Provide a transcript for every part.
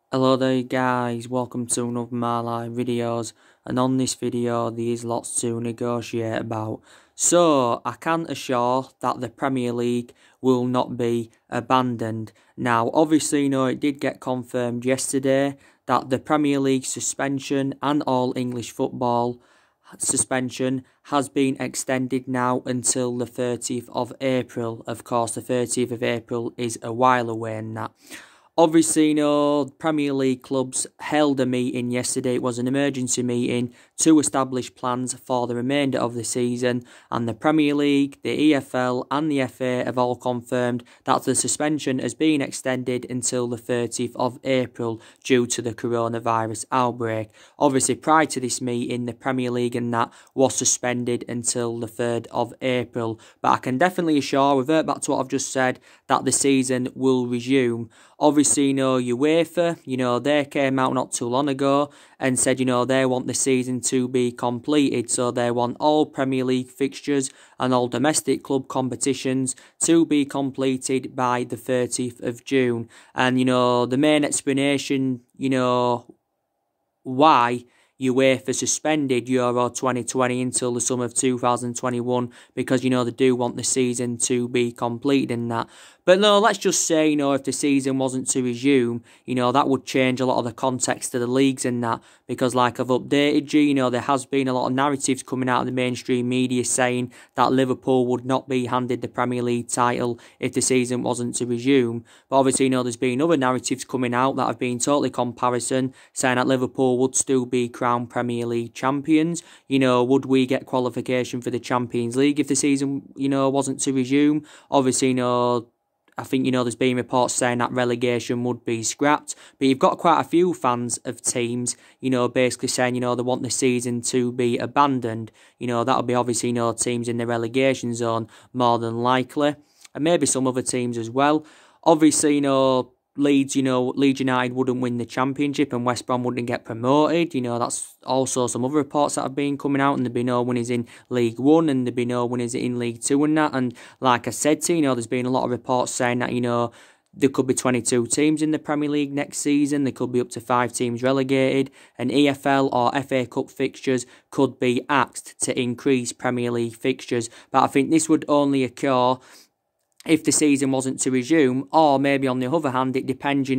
Hello there guys, welcome to another of my live videos, and on this video there is lots to negotiate about. So I can assure that the Premier League will not be abandoned. Now obviously it did get confirmed yesterday that the Premier League suspension and all English football suspension has been extended now until the 30th of April. Of course the 30th of April is a while away and that. Obviously, Premier League clubs held a meeting yesterday. It was an emergency meeting to establish plans for the remainder of the season. And the Premier League, the EFL and the FA have all confirmed that the suspension has been extended until the 30th of April due to the coronavirus outbreak. Obviously, prior to this meeting, the Premier League and that was suspended until the 3rd of April. But I can definitely assure, revert back to what I've just said, that the season will resume. Obviously, UEFA, they came out not too long ago and said, they want the season to be completed. So they want all Premier League fixtures and all domestic club competitions to be completed by the 30th of June. And, the main explanation, why UEFA suspended Euro 2020 until the summer of 2021 because, they do want the season to be completed in that. But no, let's just say, if the season wasn't to resume, that would change a lot of the context of the leagues and that. Because like I've updated you, there has been a lot of narratives coming out of the mainstream media saying that Liverpool would not be handed the Premier League title if the season wasn't to resume. But obviously, there's been other narratives coming out that have been totally comparison, saying that Liverpool would still be crowned Premier League champions. Would we get qualification for the Champions League if the season, wasn't to resume? Obviously, I think, there's been reports saying that relegation would be scrapped. But you've got quite a few fans of teams, basically saying, they want the season to be abandoned. That'll be obviously, teams in the relegation zone more than likely. And maybe some other teams as well. Obviously, Leeds United wouldn't win the championship and West Brom wouldn't get promoted. That's also some other reports that have been coming out, and there'd be no winners in League One and there'd be no winners in League Two and that. And like I said to there's been a lot of reports saying that, there could be 22 teams in the Premier League next season. There could be up to 5 teams relegated. And EFL or FA Cup fixtures could be axed to increase Premier League fixtures. But I think this would only occur if the season wasn't to resume, or maybe on the other hand, it depends,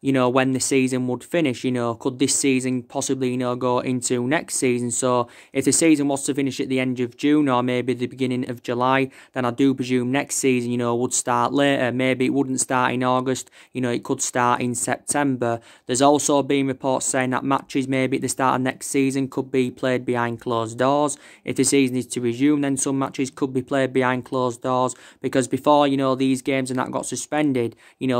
when the season would finish. Could this season possibly, go into next season? So if the season was to finish at the end of June or maybe the beginning of July, then I do presume next season, would start later. Maybe it wouldn't start in August, it could start in September. There's also been reports saying that matches maybe at the start of next season could be played behind closed doors. If the season is to resume, then some matches could be played behind closed doors, because before, these games and that got suspended,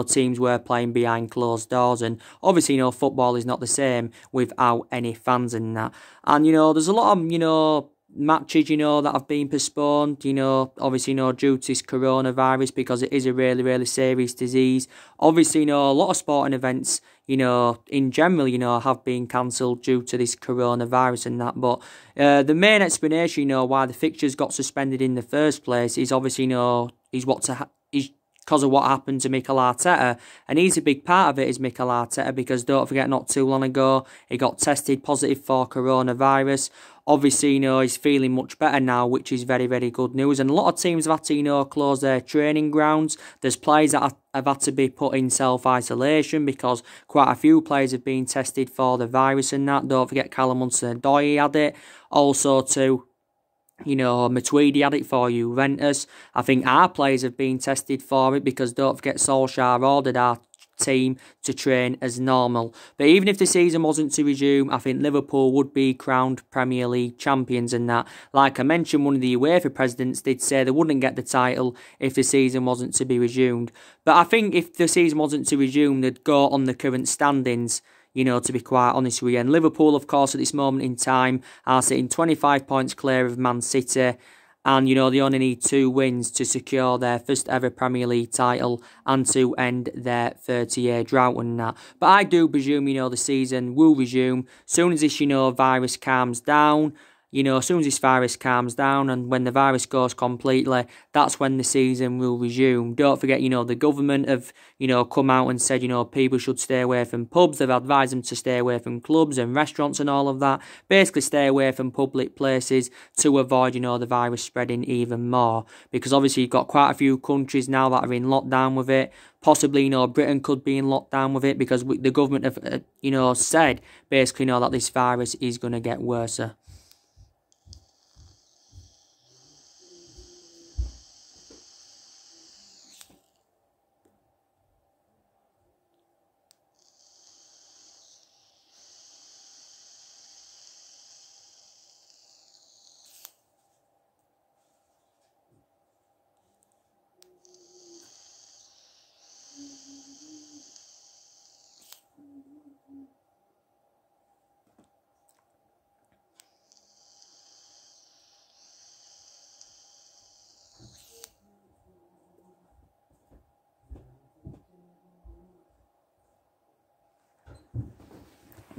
teams were playing behind closed doors. And obviously, football is not the same without any fans and that. And, there's a lot of, matches, that have been postponed, obviously, due to this coronavirus, because it is a really, really serious disease. Obviously, a lot of sporting events, in general, have been cancelled due to this coronavirus and that. But the main explanation, why the fixtures got suspended in the first place is obviously, is because of what happened to Mikel Arteta. And he's a big part of it, is Mikel Arteta, because don't forget, not too long ago, he got tested positive for coronavirus. Obviously, he's feeling much better now, which is very, very good news. And a lot of teams have had to, close their training grounds. There's players that have had to be put in self-isolation because quite a few players have been tested for the virus and that. Don't forget, Callum Hudson-Odoi had it. Also, too, Matuidi had it for Juventus. I think our players have been tested for it, because don't forget, Solskjaer ordered our team to train as normal. But even if the season wasn't to resume, I think Liverpool would be crowned Premier League champions and that. Like I mentioned, one of the UEFA presidents did say they wouldn't get the title if the season wasn't to be resumed. But I think if the season wasn't to resume, they'd go on the current standings, to be quite honest with you. And Liverpool, of course, at this moment in time, are sitting 25 points clear of Man City. And, they only need 2 wins to secure their first ever Premier League title and to end their 30-year drought and that. But I do presume, the season will resume. Soon as this, virus calms down, as soon as this virus calms down and when the virus goes completely, that's when the season will resume. Don't forget, the government have, come out and said, people should stay away from pubs. They've advised them to stay away from clubs and restaurants and all of that. Basically, stay away from public places to avoid, the virus spreading even more. Because obviously, you've got quite a few countries now that are in lockdown with it. Possibly, Britain could be in lockdown with it because the government have, said basically, that this virus is going to get worse.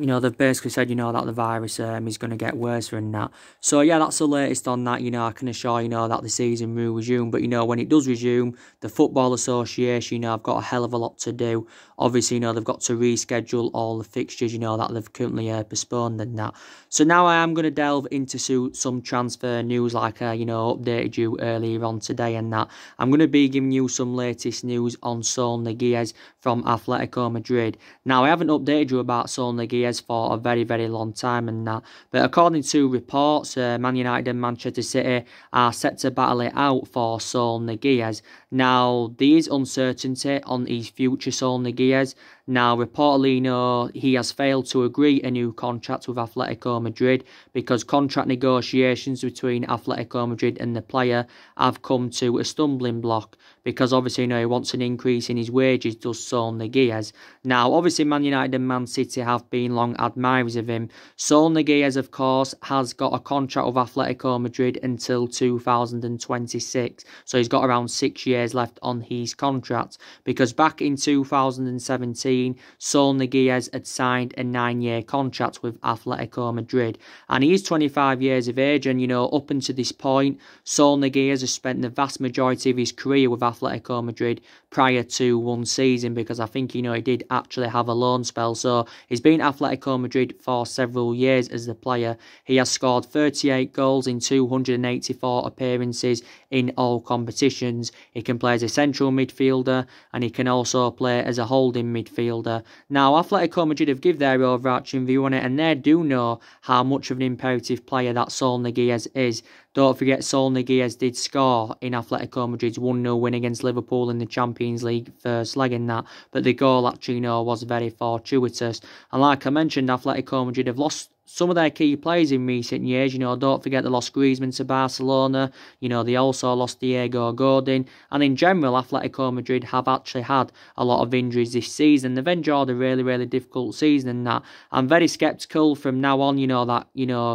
They've basically said, that the virus is going to get worse and that. So, yeah, that's the latest on that. I can assure that the season will resume. But, when it does resume, the Football Association, have got a hell of a lot to do. Obviously, they've got to reschedule all the fixtures, that they've currently postponed and that. So now I am going to delve into some transfer news like I, updated you earlier on today and that. I'm going to be giving you some latest news on Saul Niguez from Atletico Madrid. Now, I haven't updated you about Saul Niguez for a very, very long time and that. But according to reports, Man United and Manchester City are set to battle it out for Saul Niguez. Now, there is uncertainty on his future, Saul Niguez. Now, reportedly, he has failed to agree a new contract with Atletico Madrid because contract negotiations between Atletico Madrid and the player have come to a stumbling block because obviously, he wants an increase in his wages, does Saul Niguez. Now, obviously, Man United and Man City have been long admirers of him. Saul Niguez, of course, has got a contract with Atletico Madrid until 2026. So he's got around 6 years left on his contract because back in 2017, Saul Niguez had signed a 9-year contract with Atletico Madrid. And he is 25 years of age and, up until this point, Saul Niguez has spent the vast majority of his career with Atletico Madrid prior to one season because I think, he did actually have a loan spell. So he's been at Atletico Madrid for several years as the player. He has scored 38 goals in 284 appearances in all competitions. He can play as a central midfielder and he can also play as a holding midfielder. Now, Atletico Madrid have given their overarching view on it and they do know how much of an imperative player that Saul Niguez is. Don't forget, Saul Niguez did score in Atletico Madrid's 1-0 win against Liverpool in the Champions League first leg in that, but the goal actually, was very fortuitous. And like I mentioned, Atletico Madrid have lost some of their key players in recent years. Don't forget they lost Griezmann to Barcelona. They also lost Diego Godin. And in general, Atletico Madrid have actually had a lot of injuries this season. They've endured a really, really difficult season and that. I'm very sceptical from now on, that,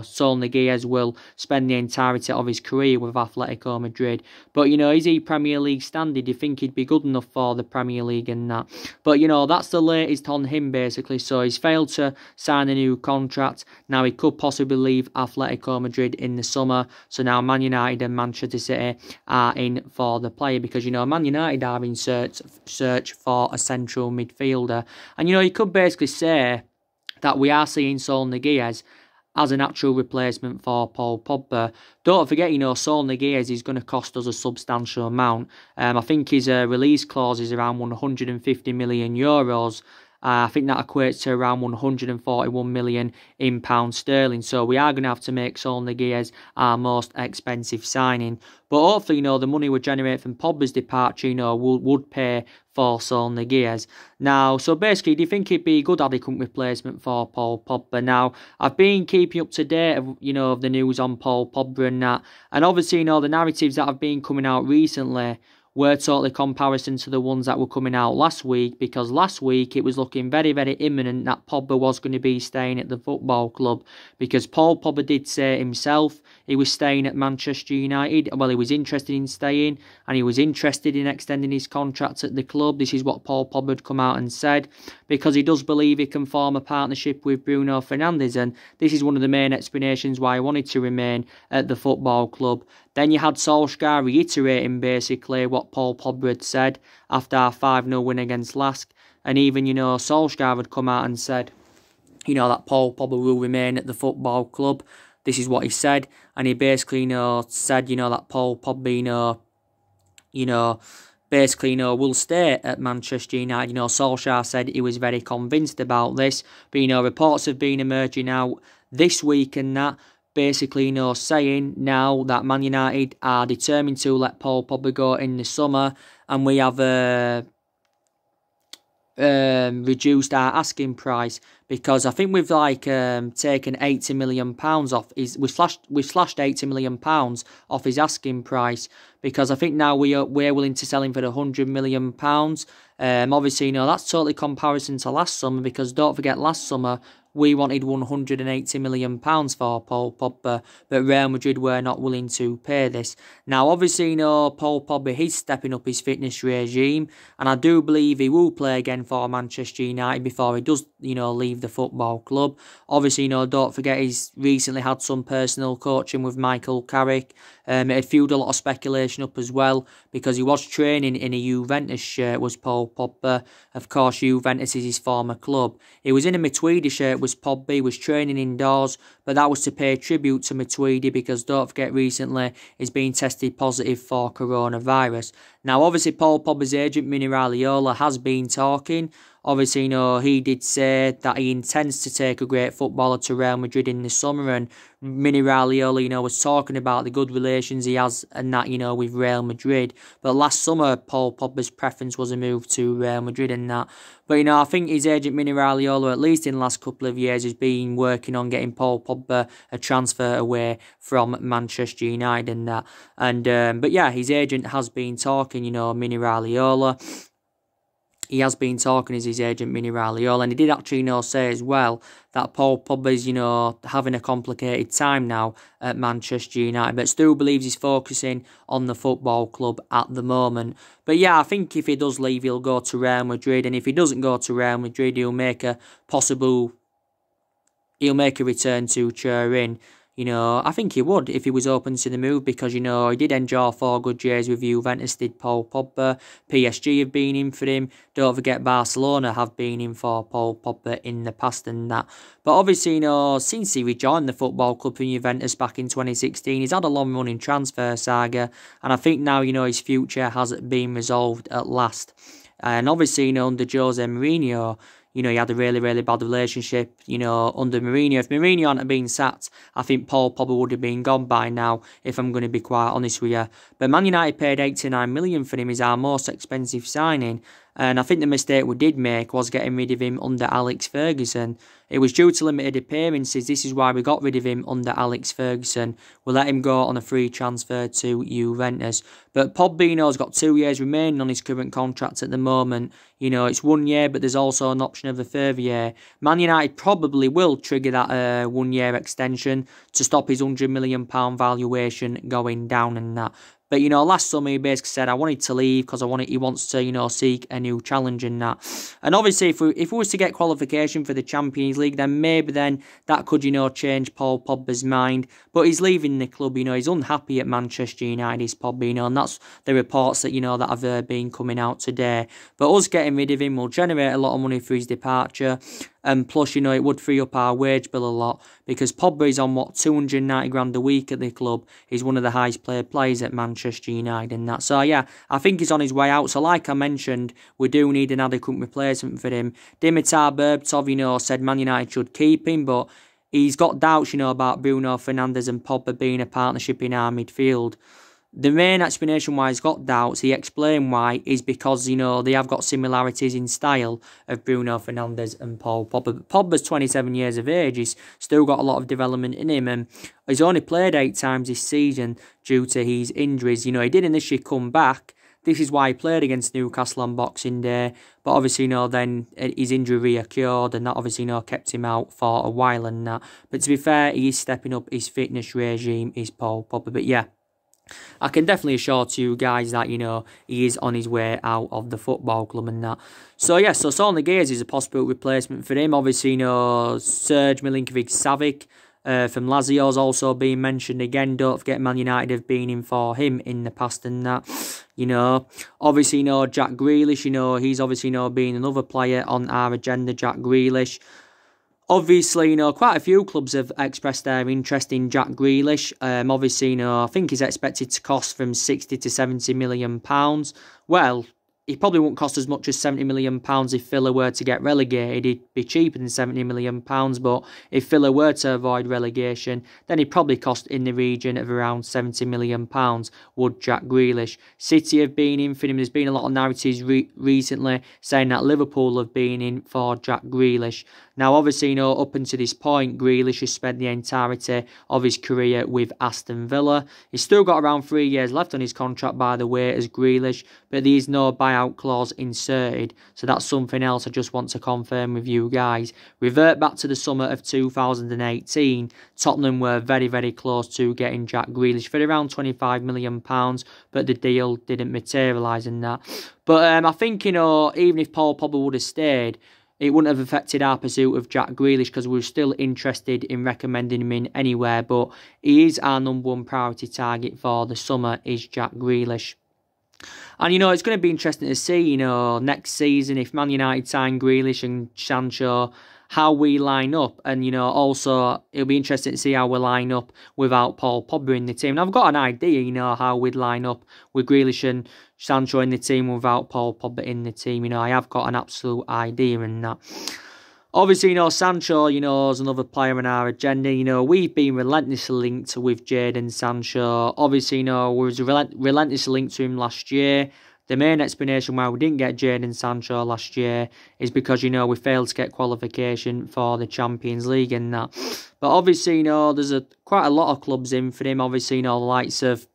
Saul Niguez will spend the entirety of his career with Atletico Madrid. But, is he Premier League standard? Do you think he'd be good enough for the Premier League and that? But, that's the latest on him, basically. So he's failed to sign a new contract. Now, he could possibly leave Atletico Madrid in the summer. So now Man United and Manchester City are in for the player because, Man United are in search for a central midfielder. And, you could basically say that we are seeing Saul Niguez as an actual replacement for Paul Pogba. Don't forget, Saul Niguez is going to cost us a substantial amount. I think his release clause is around 150 million euros. I think that equates to around 141 million in pounds sterling. So we are going to have to make Saul Niguez our most expensive signing. But hopefully, the money we generate from Pogba's departure, would pay for Saul Niguez. Now, so basically, do you think he'd be a good adequate replacement for Paul Pogba? Now, I've been keeping up to date of, of the news on Paul Pogba and that. And obviously, the narratives that have been coming out recently were totally comparison to the ones that were coming out last week, because last week it was looking very, very imminent that Pogba was going to be staying at the football club, because Paul Pogba did say himself he was staying at Manchester United. Well, he was interested in staying, and he was interested in extending his contract at the club. This is what Paul Pogba had come out and said, because he does believe he can form a partnership with Bruno Fernandes, and this is one of the main explanations why he wanted to remain at the football club. Then you had Solskjaer reiterating basically what Paul Pogba had said after our 5-0 win against Lask. And even, Solskjaer had come out and said, that Paul Pogba will remain at the football club. This is what he said. And he basically, said, that Paul Pogba, basically, will stay at Manchester United. Solskjaer said he was very convinced about this. But, reports have been emerging out this week and that, basically, saying now that Man United are determined to let Paul Pogba go in the summer, and we have reduced our asking price, because I think we've taken £80 million off. We slashed £80 million off his asking price, because I think now we're willing to sell him for £100 million. Obviously, that's totally comparison to last summer, because don't forget last summer we wanted £180 million for Paul Pogba, but Real Madrid were not willing to pay this. Now, obviously, Paul Pogba is stepping up his fitness regime, and I do believe he will play again for Manchester United before he does, leave the football club. Obviously, don't forget he's recently had some personal coaching with Michael Carrick. It had fueled a lot of speculation up as well, because he was training in a Juventus shirt, was Paul Pogba. Of course, Juventus is his former club. He was in a Matuidi shirt, was Pogba. He was training indoors, but that was to pay tribute to Matuidi, because don't forget recently he's been tested positive for coronavirus. Now, obviously, Paul Pogba's agent, Mini Raiola, has been talking. Obviously, he did say that he intends to take a great footballer to Real Madrid in the summer, and Mini Raiola, was talking about the good relations he has and that, with Real Madrid. But last summer, Paul Pogba's preference was a move to Real Madrid and that. But, I think his agent, Mini Raiola, at least in the last couple of years, has been working on getting Paul Pogba a transfer away from Manchester United and that. And, but yeah, his agent has been talking, Mini Raiola. He has been talking as his agent, Mini Raiola, and he did actually, say as well that Paul Pogba is, having a complicated time now at Manchester United, but still believes he's focusing on the football club at the moment. But yeah, I think if he does leave, he'll go to Real Madrid, and if he doesn't go to Real Madrid, he'll make a return to Turin. I think he would if he was open to the move, because, he did enjoy 4 good years with Juventus, did Paul Pogba. PSG have been in for him. Don't forget Barcelona have been in for Paul Pogba in the past and that. But obviously, since he rejoined the football club from Juventus back in 2016, he's had a long-running transfer saga, and I think now, his future has been resolved at last. And obviously, under Jose Mourinho, he had a really, really bad relationship, under Mourinho. If Mourinho hadn't been sacked, I think Paul Pogba would have been gone by now, if I'm going to be quite honest with you. But Man United paid £89 million for him. He's our most expensive signing. And I think the mistake we did make was getting rid of him under Alex Ferguson. It was due to limited appearances. This is why we got rid of him under Alex Ferguson. We let him go on a free transfer to Juventus. But Pogbino's got 2 years remaining on his current contract at the moment. It's 1 year, but there's also an option of a further year. Man United probably will trigger that 1 year extension to stop his £100 million valuation going down and that. But, last summer he basically said, I wanted to leave because he wants to, seek a new challenge and that. And obviously, if we was to get qualification for the Champions League, then maybe that could, change Paul Pogba's mind. But he's leaving the club, he's unhappy at Manchester United, he's Pogba, and that's the reports that, that have been coming out today. But us getting rid of him will generate a lot of money for his departure. And plus, it would free up our wage bill a lot, because Pogba is on, 290 grand a week at the club. He's one of the highest paid players at Manchester United and that. So, yeah, I think he's on his way out. So, like I mentioned, we do need an adequate replacement for him. Dimitar Berbatov, said Man United should keep him, but he's got doubts, about Bruno Fernandes and Pogba being a partnership in our midfield. The main explanation why he's got doubts, he explained why, is because, they have got similarities in style of Bruno Fernandes and Paul Pogba. Pogba's 27 years of age, he's still got a lot of development in him, and he's only played 8 times this season due to his injuries. He did initially come back, this is why he played against Newcastle on Boxing Day. But obviously, then his injury reoccurred, and that obviously, kept him out for a while and that. But to be fair, he is stepping up his fitness regime, is Paul Pogba. But yeah, I can definitely assure to you guys that, he is on his way out of the football club and that. So, yeah, so Saul Niguez is a possible replacement for him. Obviously, Serge Milinkovic-Savic from Lazio has also been mentioned again. Don't forget Man United have been in for him in the past and that. Obviously, Jack Grealish, he's obviously, being another player on our agenda, Jack Grealish. Obviously, quite a few clubs have expressed their interest in Jack Grealish. Obviously, I think he's expected to cost from 60 to 70 million pounds. Well, he probably won't cost as much as 70 million pounds if Villa were to get relegated. He'd be cheaper than 70 million pounds, but if Villa were to avoid relegation, then he'd probably cost in the region of around 70 million pounds, would Jack Grealish. City have been in for him. There's been a lot of narratives recently saying that Liverpool have been in for Jack Grealish. Now, obviously, up until this point, Grealish has spent the entirety of his career with Aston Villa. He's still got around 3 years left on his contract, by the way, as Grealish, but there is no buyout clause inserted, so that's something else I just want to confirm with you guys. Revert back to the summer of 2018, Tottenham were very, very close to getting Jack Grealish for around £25 million, but the deal didn't materialise in that. But I think, even if Paul Pogba would have stayed, it wouldn't have affected our pursuit of Jack Grealish because we were still interested in recommending him in anywhere. But he is our number one priority target for the summer, is Jack Grealish. And, it's going to be interesting to see, next season if Man United sign Grealish and Sancho, how we line up. And, also, it'll be interesting to see how we line up without Paul Pogba in the team. And I've got an idea, how we'd line up with Grealish and Sancho in the team without Paul Pogba in the team. I have got an absolute idea in that. Obviously, Sancho, is another player on our agenda. We've been relentlessly linked with Jadon Sancho. Obviously, we was relentlessly linked to him last year. The main explanation why we didn't get Jadon Sancho last year is because, we failed to get qualification for the Champions League and that. But obviously, there's quite a lot of clubs in for him. Obviously, the likes of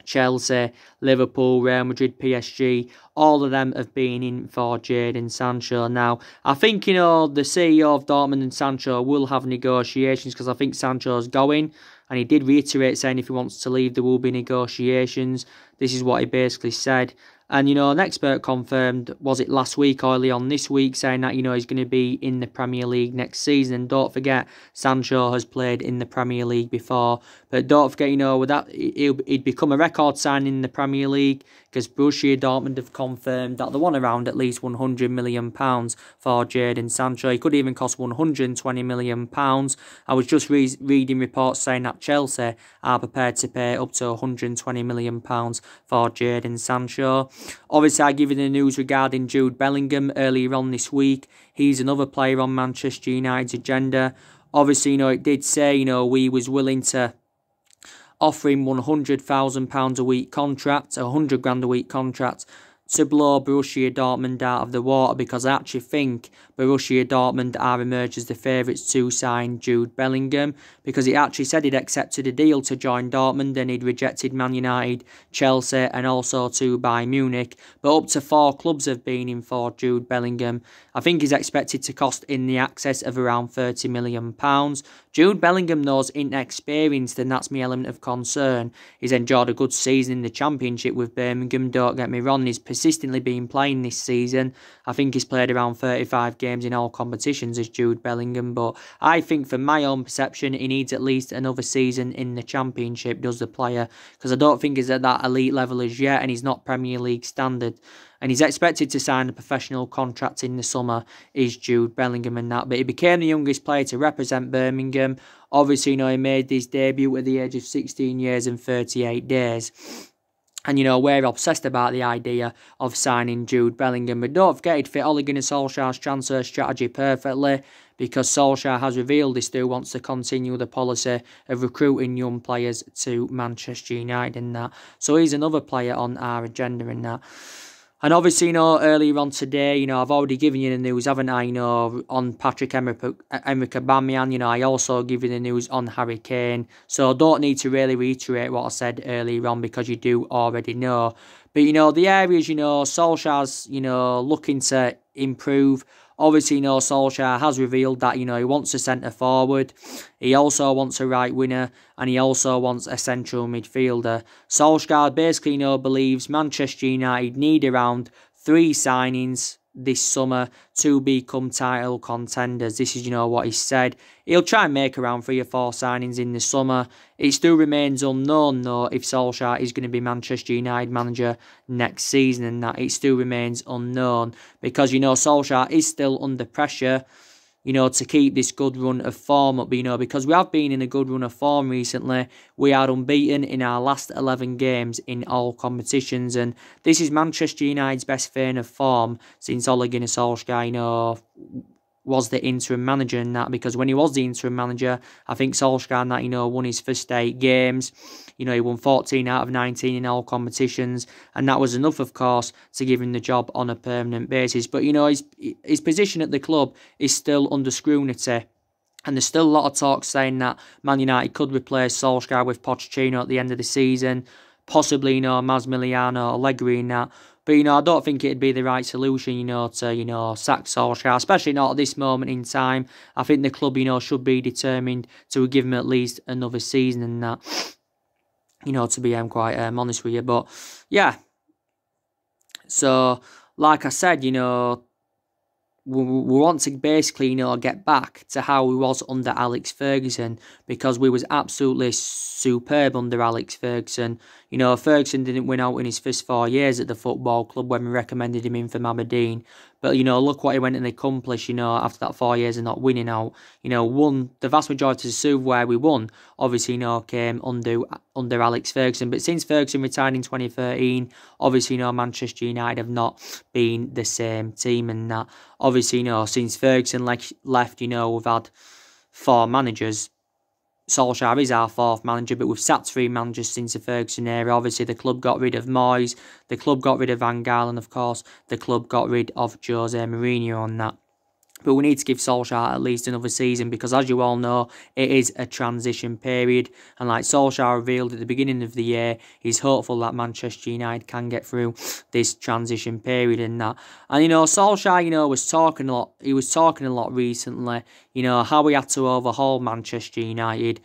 Chelsea, Liverpool, Real Madrid, PSG, all of them have been in for Jadon Sancho. Now, I think, the CEO of Dortmund and Sancho will have negotiations because I think Sancho's going, and he did reiterate saying if he wants to leave, there will be negotiations. This is what he basically said. And, an expert confirmed, was it last week or early on this week, saying that, he's going to be in the Premier League next season. And don't forget, Sancho has played in the Premier League before. But don't forget, with that, he'd become a record signing in the Premier League because Borussia Dortmund have confirmed that they want around at least £100 million for Jadon Sancho. He could even cost £120 million. I was just reading reports saying that Chelsea are prepared to pay up to £120 million for Jadon Sancho. Obviously, I give you the news regarding Jude Bellingham earlier on this week. He's another player on Manchester United's agenda. Obviously, it did say, we was willing to offer him £100,000 a week contract, £100,000 a week contract, to blow Borussia Dortmund out of the water, because I actually think Borussia Dortmund are emerged as the favourites to sign Jude Bellingham, because he actually said he'd accepted a deal to join Dortmund and he'd rejected Man United, Chelsea and also to Bayern Munich. But up to 4 clubs have been in for Jude Bellingham. I think he's expected to cost in the excess of around £30 million. Jude Bellingham, though, is inexperienced, and that's my element of concern. He's enjoyed a good season in the Championship with Birmingham, don't get me wrong. He's persistently been playing this season. I think he's played around 35 games in all competitions as Jude Bellingham, but I think from my own perception, he needs at least another season in the Championship, does the player, because I don't think he's at that elite level as yet, and he's not Premier League standard. And he's expected to sign a professional contract in the summer, is Jude Bellingham and that. But he became the youngest player to represent Birmingham. Obviously, he made his debut at the age of 16 years and 38 days. And, we're obsessed about the idea of signing Jude Bellingham. But don't forget, he'd fit Ole Gunnar Solskjaer's transfer strategy perfectly, because Solskjaer has revealed he still wants to continue the policy of recruiting young players to Manchester United and that. So he's another player on our agenda in that. And obviously, earlier on today, I've already given you the news, haven't I, on Patrick-Emerick Aubameyang, I also give you the news on Harry Kane. So I don't need to really reiterate what I said earlier on because you do already know. But, the areas, Solskjaer's, looking to improve. Obviously, Solskjaer has revealed that, he wants a centre-forward. He also wants a right winger. And he also wants a central midfielder. Solskjaer basically, believes Manchester United need around 3 signings this summer to become title contenders. This is, what he said. He'll try and make around 3 or 4 signings in the summer. It still remains unknown, though, if Solskjaer is going to be Manchester United manager next season, and that it still remains unknown because, Solskjaer is still under pressure, to keep this good run of form up, because we have been in a good run of form recently. We are unbeaten in our last 11 games in all competitions, and this is Manchester United's best vein of form since Ole Gunnar Solskjaer, was the interim manager in that, because when he was the interim manager, I think Solskjaer and that, won his first 8 games. He won 14 out of 19 in all competitions, and that was enough, of course, to give him the job on a permanent basis. But, his position at the club is still under scrutiny, and there's still a lot of talk saying that Man United could replace Solskjaer with Pochettino at the end of the season, possibly, Massimiliano Allegri in that. But, I don't think it'd be the right solution, to, sack Solskjaer, especially not at this moment in time. I think the club, should be determined to give him at least another season and that, to be quite honest with you. But, yeah. So, like I said, we want to basically, get back to how we was under Alex Ferguson, because we was absolutely superb under Alex Ferguson. Ferguson didn't win out in his first 4 years at the football club when we recommended him in from Aberdeen. But, look what he went and accomplished, after that 4 years of not winning out. Won the vast majority of the silverware we won, obviously, came under Alex Ferguson. But since Ferguson retired in 2013, obviously, Manchester United have not been the same team and that. Obviously, since Ferguson left, we've had 4 managers. Solskjaer is our 4th manager, but we've sacked 3 managers since the Ferguson era. Obviously, the club got rid of Moyes, the club got rid of Van Gaal, and of course, the club got rid of Jose Mourinho on that. But we need to give Solskjaer at least another season because, as you all know, it is a transition period. And like Solskjaer revealed at the beginning of the year, he's hopeful that Manchester United can get through this transition period and that. And, Solskjaer, was talking a lot. He was talking a lot recently, how he had to overhaul Manchester United,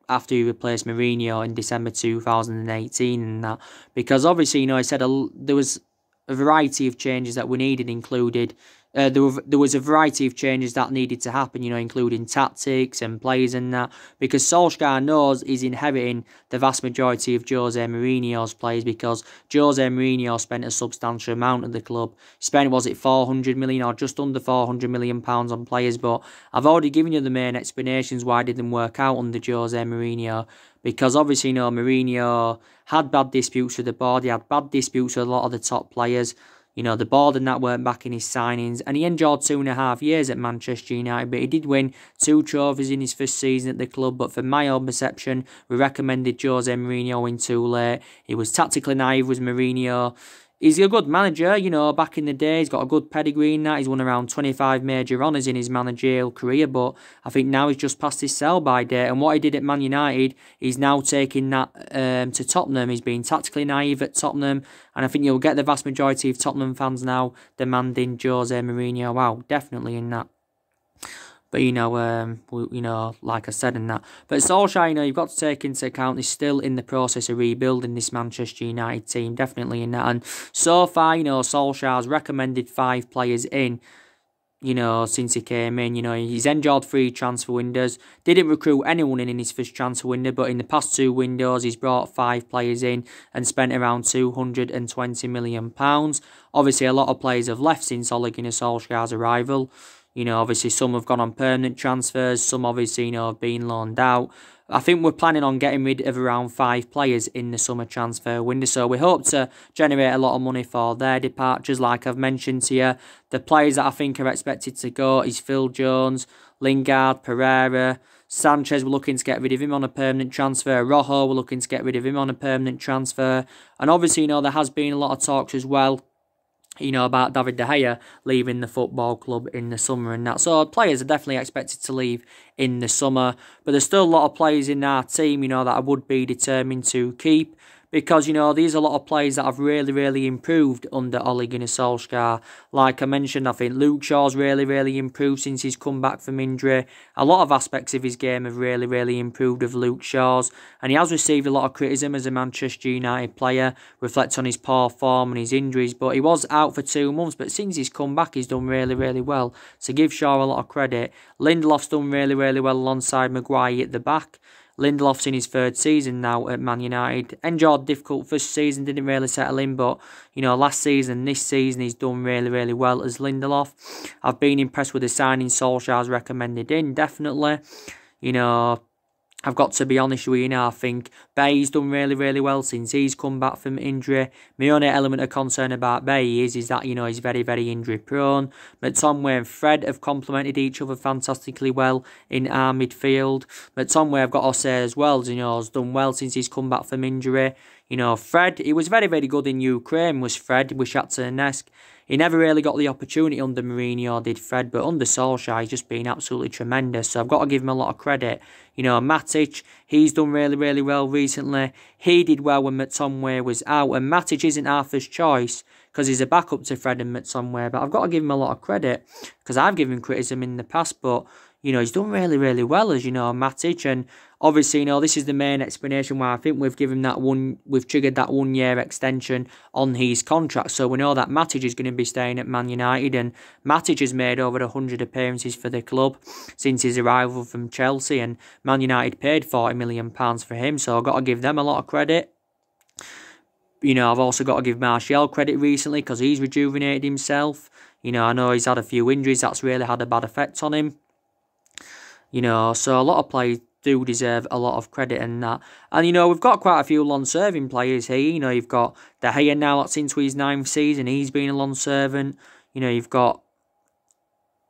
after he replaced Mourinho in December 2018 and that. Because obviously, he said there was a variety of changes that were needed, included... There was a variety of changes that needed to happen, including tactics and players and that, because Solskjaer knows he's inheriting the vast majority of Jose Mourinho's players, because Jose Mourinho spent a substantial amount at the club. Spent, was it 400 million or just under 400 million pounds on players? But I've already given you the main explanations why it didn't work out under Jose Mourinho. Because obviously, Mourinho had bad disputes with the board. He had bad disputes with a lot of the top players. The board and that weren't backing his signings. And he endured 2.5 years at Manchester United. But he did win 2 trophies in his first season at the club. But from my own perception, we recommended Jose Mourinho in too late. He was tactically naive with Mourinho. He's a good manager, back in the day. He's got a good pedigree in that. He's won around 25 major honours in his managerial career. But I think now he's just past his sell-by date. And what he did at Man United, he's now taking that to Tottenham. He's been tactically naive at Tottenham. And I think you'll get the vast majority of Tottenham fans now demanding Jose Mourinho. Wow, definitely in that. But, like I said in that. But Solskjaer, you've got to take into account he's still in the process of rebuilding this Manchester United team. Definitely in that. And so far, Solskjaer's recommended 5 players in, since he came in. He's endured 3 transfer windows. Didn't recruit anyone in his first transfer window, but in the past 2 windows, he's brought 5 players in and spent around £220 million. Obviously, a lot of players have left since Ole Gunnar Solskjaer's arrival. Obviously, some have gone on permanent transfers. Some, obviously, have been loaned out. I think we're planning on getting rid of around 5 players in the summer transfer window. So we hope to generate a lot of money for their departures. Like I've mentioned to you, the players that I think are expected to go is Phil Jones, Lingard, Pereira, Sanchez. We're looking to get rid of him on a permanent transfer. Rojo, we're looking to get rid of him on a permanent transfer. And obviously, there has been a lot of talks as well, about David De Gea leaving the football club in the summer and that. So players are definitely expected to leave in the summer. But there's still a lot of players in our team, that I would be determined to keep. Because, these are a lot of players that have really, really improved under Ole Gunnar Solskjaer. Like I mentioned, I think Luke Shaw's really, really improved since he's come back from injury. A lot of aspects of his game have really, really improved of Luke Shaw's. And he has received a lot of criticism as a Manchester United player, reflect on his poor form and his injuries. But he was out for 2 months. But since he's come back, he's done really, really well. So give Shaw a lot of credit. Lindelof's done really, really well alongside Maguire at the back. Lindelof's in his 3rd season now at Man United. Enjoyed a difficult first season, didn't really settle in, but, last season, this season, he's done really, really well as Lindelof. I've been impressed with the signing Solskjaer's recommended in, definitely. I've got to be honest with you I think Bay's done really, really well since he's come back from injury. My only element of concern about Bay is that, he's very, very injury prone. McTominay and Fred have complemented each other fantastically well in our midfield. McTominay, I've got to say as well, has done well since he's come back from injury. Fred, he was very, very good in Ukraine, was Fred, with Shakhtar Donetsk. He never really got the opportunity under Mourinho, did Fred, but under Solskjaer, he's just been absolutely tremendous. So I've got to give him a lot of credit. Matic, he's done really, really well recently. He did well when McTominay was out, and Matic isn't our first choice because he's a backup to Fred and McTominay, but I've got to give him a lot of credit because I've given criticism in the past, but he's done really, really well as, Matic. And obviously, this is the main explanation why I think we've triggered that 1 year extension on his contract. So we know that Matic is going to be staying at Man United, and Matic has made over 100 appearances for the club since his arrival from Chelsea, and Man United paid £40 million for him. So I've got to give them a lot of credit. I've also got to give Martial credit recently because he's rejuvenated himself. I know he's had a few injuries that's really had a bad effect on him. So a lot of players do deserve a lot of credit in that. And, we've got quite a few long-serving players here. You've got De Gea now, that's into his 9th season. He's been a long-servant. You've got,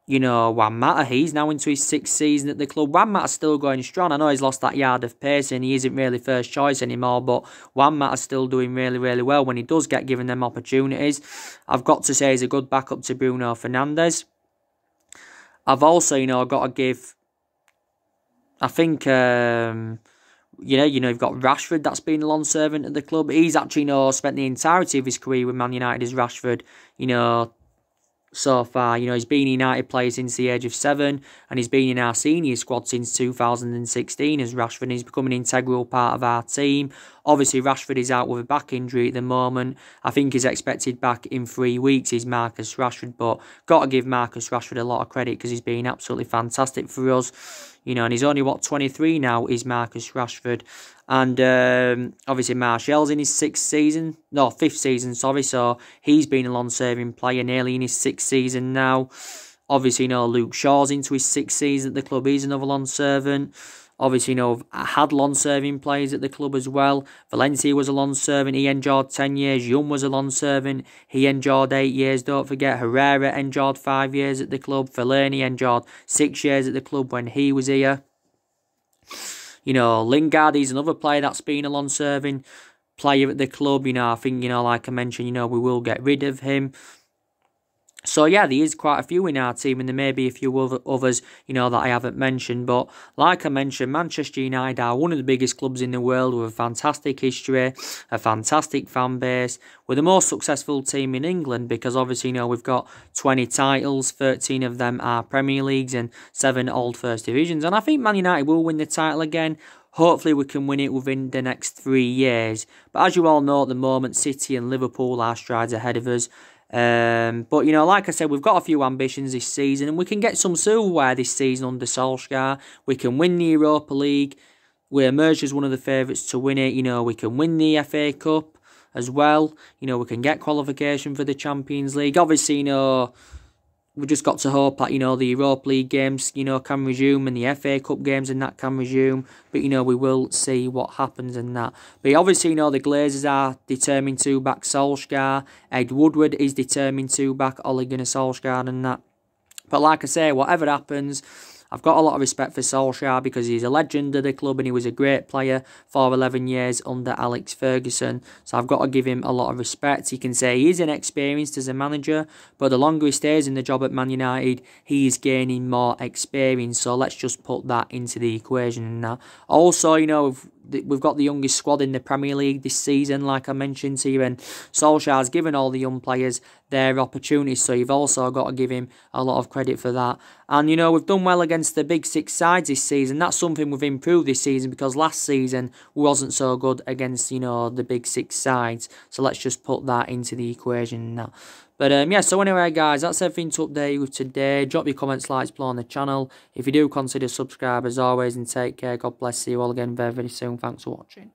Juan Mata. He's now into his 6th season at the club. Juan Mata's still going strong. I know he's lost that yard of pace and he isn't really first choice anymore, but Juan Mata's still doing really, really well when he does get given them opportunities. I've got to say he's a good backup to Bruno Fernandes. I've also, got to give... I think, you've got Rashford that's been a long servant at the club. He's actually, spent the entirety of his career with Man United as Rashford, so far. He's been a United player since the age of 7, and he's been in our senior squad since 2016 as Rashford, and he's become an integral part of our team. Obviously, Rashford is out with a back injury at the moment. I think he's expected back in 3 weeks, is Marcus Rashford, but got to give Marcus Rashford a lot of credit because he's been absolutely fantastic for us. And he's only, 23 now, is Marcus Rashford. And obviously Martial's in his 5th season, so he's been a long-serving player, nearly in his 6th season now. Obviously, Luke Shaw's into his 6th season at the club, he's another long-servant. Obviously, had long-serving players at the club as well. Valencia was a long-servant. He endured 10 years. Young was a long-servant. He endured 8 years. Don't forget, Herrera endured 5 years at the club. Fellaini endured 6 years at the club when he was here. Lingard, he's another player that's been a long-serving player at the club. I think, like I mentioned, we will get rid of him. So, yeah, there is quite a few in our team, and there may be a few others, that I haven't mentioned. But, like I mentioned, Manchester United are one of the biggest clubs in the world with a fantastic history, a fantastic fan base. We're the most successful team in England because, obviously, we've got 20 titles, 13 of them are Premier Leagues and 7 Old First Divisions. And I think Man United will win the title again. Hopefully we can win it within the next 3 years. But as you all know, at the moment, City and Liverpool are strides ahead of us. But, like I said, we've got a few ambitions this season, and we can get some silverware this season under Solskjaer. We can win the Europa League. We emerge as one of the favourites to win it. We can win the FA Cup as well. We can get qualification for the Champions League. Obviously, we've just got to hope that, you know, the Europa League games, you know, can resume and the FA Cup games and that can resume. But, you know, we will see what happens in that. But obviously, you know, the Glazers are determined to back Solskjaer. Ed Woodward is determined to back Ole Gunnar Solskjaer and that. But like I say, whatever happens, I've got a lot of respect for Solskjaer because he's a legend of the club and he was a great player for 11 years under Alex Ferguson. So I've got to give him a lot of respect. He can say he's inexperienced as a manager, but the longer he stays in the job at Man United, he's gaining more experience. So let's just put that into the equation now. Also, you know, we've got the youngest squad in the Premier League this season, like I mentioned to you, and Solskjaer's given all the young players their opportunities, so you've also got to give him a lot of credit for that. And, you know, we've done well against the big six sides this season. That's something we've improved this season because last season we wasn't so good against, you know, the big six sides. So let's just put that into the equation now. But yeah, so anyway, guys, that's everything to update you with today. Drop your comments, likes below on the channel. If you do, consider subscribe as always, and take care. God bless you all again very, very soon. Thanks for watching.